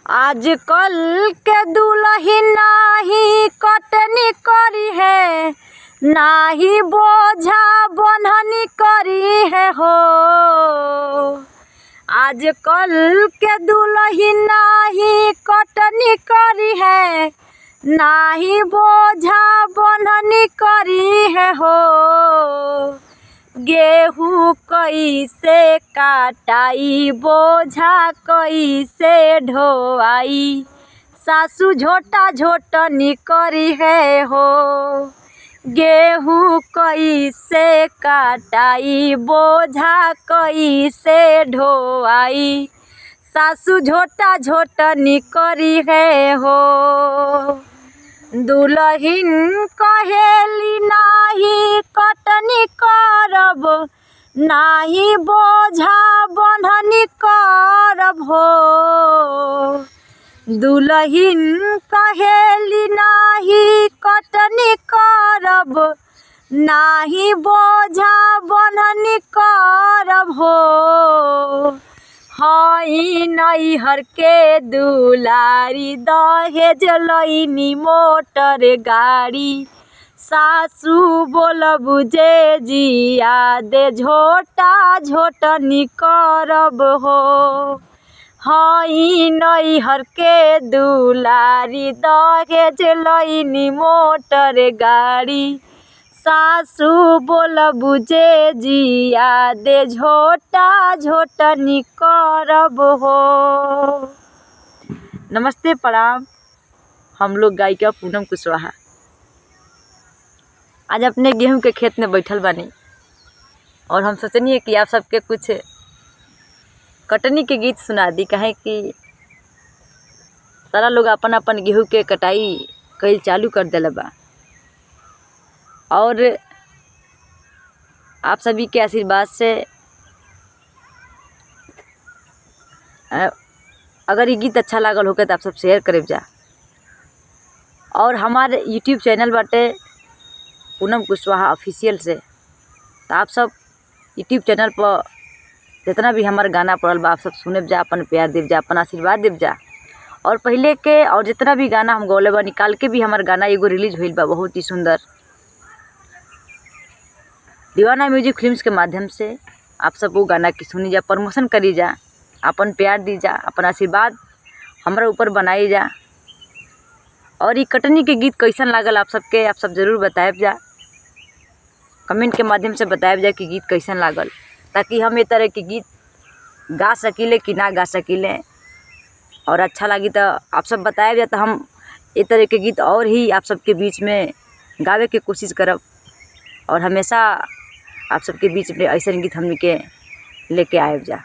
आजकल के दुल्हन नाही कटनी करी है, नाही बोझा बंधनी करी है हो। आजकल के दुल्हन नाही कटनी करी है, नाही बोझा बंधनी करी है हो। गेहूँ कैसे काटाई, बोझा कैसे ढोआई, सासू झोटा झोटनी करी है हो। गेहूँ कैसे काटाई, बोझा कैसे ढोआई, सासू झोटा झोटनी करी है हो। दुल्हन कहेली नाही कटनी करब, नाही बोझा बंधनी करब हो। दुल्हन कहेली नाही कटनी करब, नाही बोझा बंधनी करब हो। हई नैहर के दुलारी, दहेज लईनी मोटर गाड़ी, सासू बोलब जे जिया दे, झोटा झोटनी करब हो। हई नैहर के दुलारी, दहेज लईनी मोटर गाड़ी, सासू बोलब जे जिया दे, झोटा झोटनी करब हो। नमस्ते, प्रणाम। हम लोग गायिका पूनम कुशवाहा आज अपने गेहूं के खेत में बैठल बानी और हम सोचनी कि आप सबके कुछ कटनी के गीत सुना दी। कहे कि सारा लोग अपन अपन गेहूं के कटाई कईल चालू कर देले बा और आप सभी के आशीर्वाद से अगर ये गीत अच्छा लागल होके तो आप सब शेयर करें जा। और हमारे यूट्यूब चैनल बाटे पूनम कुशवाहा ऑफिशियल से, तो आप सब यूट्यूब चैनल पर जितना भी हमारे गाना पड़ल बा आप सब सुने जा, अपन प्यार देव जा, अपन आशीर्वाद देव जा। और पहले के और जितना भी गाना हम गौले बा निकाल के भी हमारे गाना एगो रिलीज हुई बा, बहुत ही सुंदर दीवाना म्यूजिक फिल्म्स के माध्यम से। आप सब वो गाना की सुनी जा, प्रमोशन करी जा, अपन प्यार दी जा, अपन आशीर्वाद हमारा ऊपर बनाई जा। और ये कटनी के गीत कैसन लागल आप सबके, आप सब जरूर बताएब जा, कमेंट के माध्यम से बताएब जा कि गीत कैसन लागल, ताकि हम ये तरह के गीत गा सकीले कि ना गा सकीले। और अच्छा लगी तो आप सब बताएब जा, तो हम ये तरह के गीत और ही आप सबके बीच में गावे के कोशिश करब और हमेशा आप सबके बीच में ऐसे गीत हमने के लेके आएब जा।